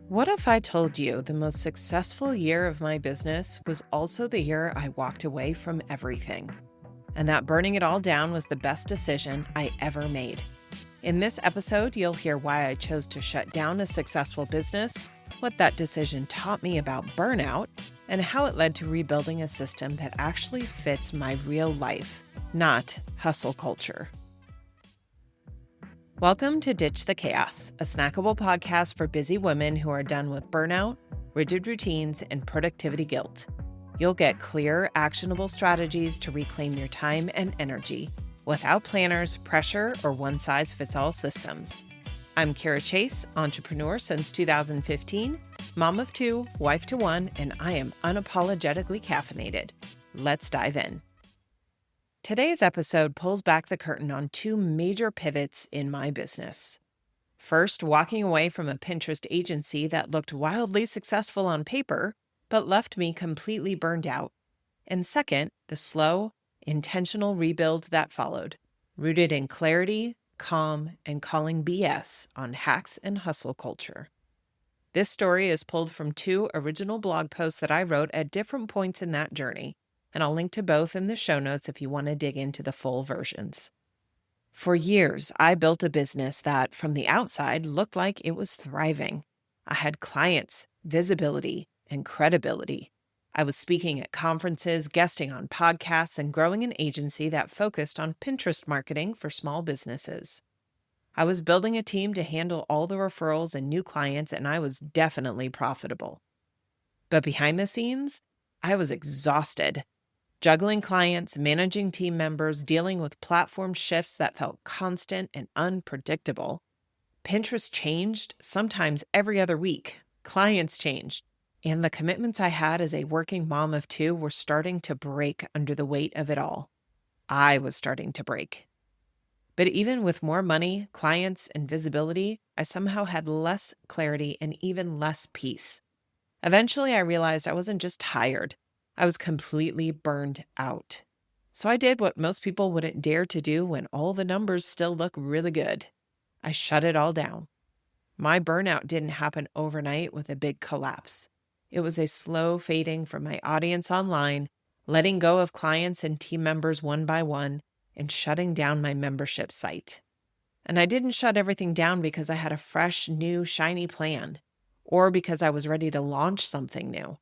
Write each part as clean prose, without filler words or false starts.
What if I told you the most successful year of my business was also the year I walked away from everything, and that burning it all down was the best decision I ever made? In this episode, you'll hear why I chose to shut down a successful business, what that decision taught me about burnout, and how it led to rebuilding a system that actually fits my real life, not hustle culture. Welcome to Ditch the Chaos, a snackable podcast for busy women who are done with burnout, rigid routines, and productivity guilt. You'll get clear, actionable strategies to reclaim your time and energy without planners, pressure, or one-size-fits-all systems. I'm Kara Chase, entrepreneur since 2015, mom of two, wife to one, and I am unapologetically caffeinated. Let's dive in. Today's episode pulls back the curtain on two major pivots in my business. First, walking away from a Pinterest agency that looked wildly successful on paper, but left me completely burned out. And second, the slow, intentional rebuild that followed, rooted in clarity, calm, and calling BS on hacks and hustle culture. This story is pulled from two original blog posts that I wrote at different points in that journey, and I'll link to both in the show notes if you want to dig into the full versions. For years, I built a business that, from the outside, looked like it was thriving. I had clients, visibility, and credibility. I was speaking at conferences, guesting on podcasts, and growing an agency that focused on Pinterest marketing for small businesses. I was building a team to handle all the referrals and new clients, and I was definitely profitable. But behind the scenes, I was exhausted. Juggling clients, managing team members, dealing with platform shifts that felt constant and unpredictable. Pinterest changed, sometimes every other week. Clients changed. And the commitments I had as a working mom of two were starting to break under the weight of it all. I was starting to break. But even with more money, clients, and visibility, I somehow had less clarity and even less peace. Eventually, I realized I wasn't just tired. I was completely burned out. So I did what most people wouldn't dare to do when all the numbers still look really good. I shut it all down. My burnout didn't happen overnight with a big collapse. It was a slow fading from my audience online, letting go of clients and team members one by one, and shutting down my membership site. And I didn't shut everything down because I had a fresh, new, shiny plan, or because I was ready to launch something new,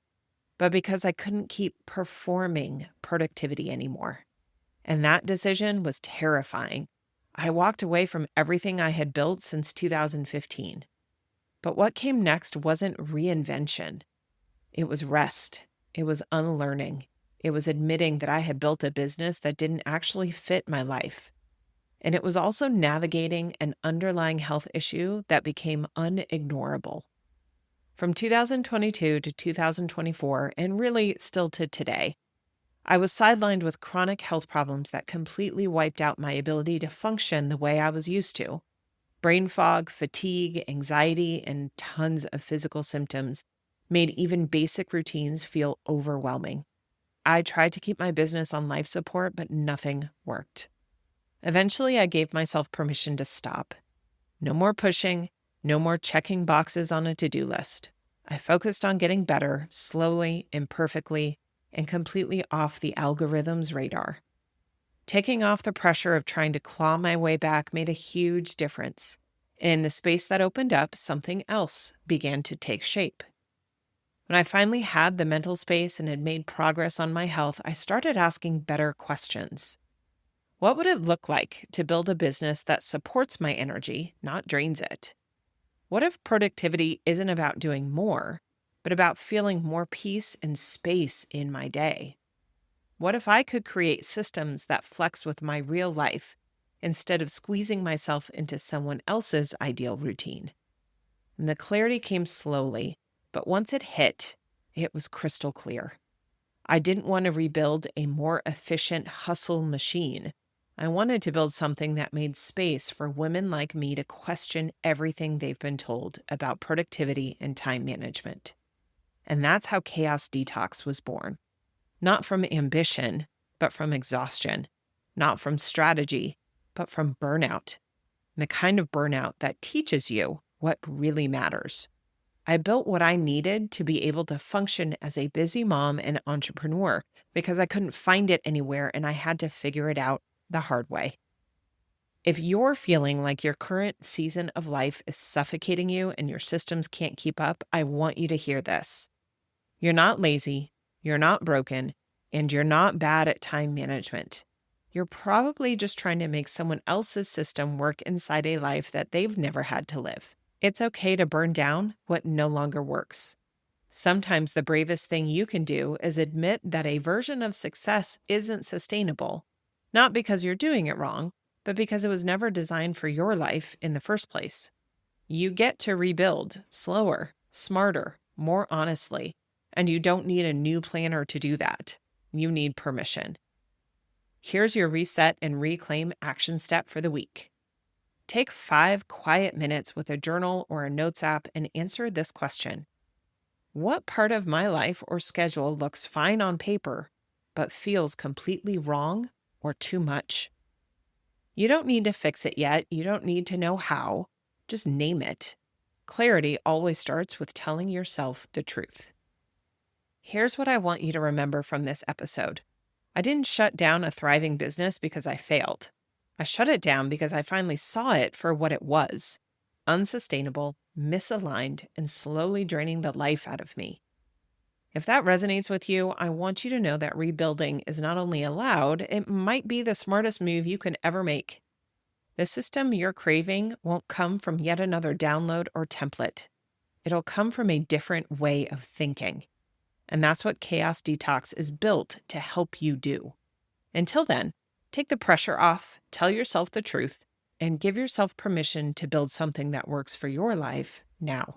but because I couldn't keep performing productivity anymore. And that decision was terrifying. I walked away from everything I had built since 2015. But what came next wasn't reinvention. It was rest. It was unlearning. It was admitting that I had built a business that didn't actually fit my life. And it was also navigating an underlying health issue that became unignorable. From 2022 to 2024, and really still to today, I was sidelined with chronic health problems that completely wiped out my ability to function the way I was used to. Brain fog, fatigue, anxiety, and tons of physical symptoms made even basic routines feel overwhelming. I tried to keep my business on life support, but nothing worked. Eventually, I gave myself permission to stop. No more pushing. No more checking boxes on a to-do list. I focused on getting better, slowly, imperfectly, and completely off the algorithm's radar. Taking off the pressure of trying to claw my way back made a huge difference. And in the space that opened up, something else began to take shape. When I finally had the mental space and had made progress on my health, I started asking better questions. What would it look like to build a business that supports my energy, not drains it? What if productivity isn't about doing more, but about feeling more peace and space in my day? What if I could create systems that flex with my real life instead of squeezing myself into someone else's ideal routine? And the clarity came slowly, but once it hit, it was crystal clear. I didn't want to rebuild a more efficient hustle machine. I wanted to build something that made space for women like me to question everything they've been told about productivity and time management. And that's how Chaos Detox was born. Not from ambition, but from exhaustion. Not from strategy, but from burnout. The kind of burnout that teaches you what really matters. I built what I needed to be able to function as a busy mom and entrepreneur because I couldn't find it anywhere and I had to figure it out the hard way. If you're feeling like your current season of life is suffocating you and your systems can't keep up, I want you to hear this. You're not lazy, you're not broken, and you're not bad at time management. You're probably just trying to make someone else's system work inside a life that they've never had to live. It's okay to burn down what no longer works. Sometimes the bravest thing you can do is admit that a version of success isn't sustainable, not because you're doing it wrong, but because it was never designed for your life in the first place. You get to rebuild slower, smarter, more honestly, and you don't need a new planner to do that. You need permission. Here's your reset and reclaim action step for the week. Take 5 quiet minutes with a journal or a notes app and answer this question. What part of my life or schedule looks fine on paper, but feels completely wrong or too much? You don't need to fix it yet. You don't need to know how. Just name it. Clarity always starts with telling yourself the truth. Here's what I want you to remember from this episode. I didn't shut down a thriving business because I failed. I shut it down because I finally saw it for what it was: unsustainable, misaligned, and slowly draining the life out of me. If that resonates with you, I want you to know that rebuilding is not only allowed, it might be the smartest move you can ever make. The system you're craving won't come from yet another download or template. It'll come from a different way of thinking. And that's what Chaos Detox is built to help you do. Until then, take the pressure off, tell yourself the truth, and give yourself permission to build something that works for your life now.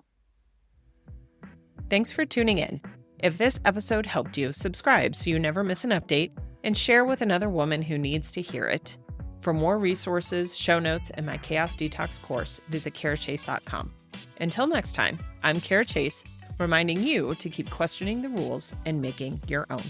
Thanks for tuning in. If this episode helped you, subscribe so you never miss an update, and share with another woman who needs to hear it. For more resources, show notes, and my Chaos Detox course, visit karachase.com. Until next time, I'm Kara Chase, reminding you to keep questioning the rules and making your own.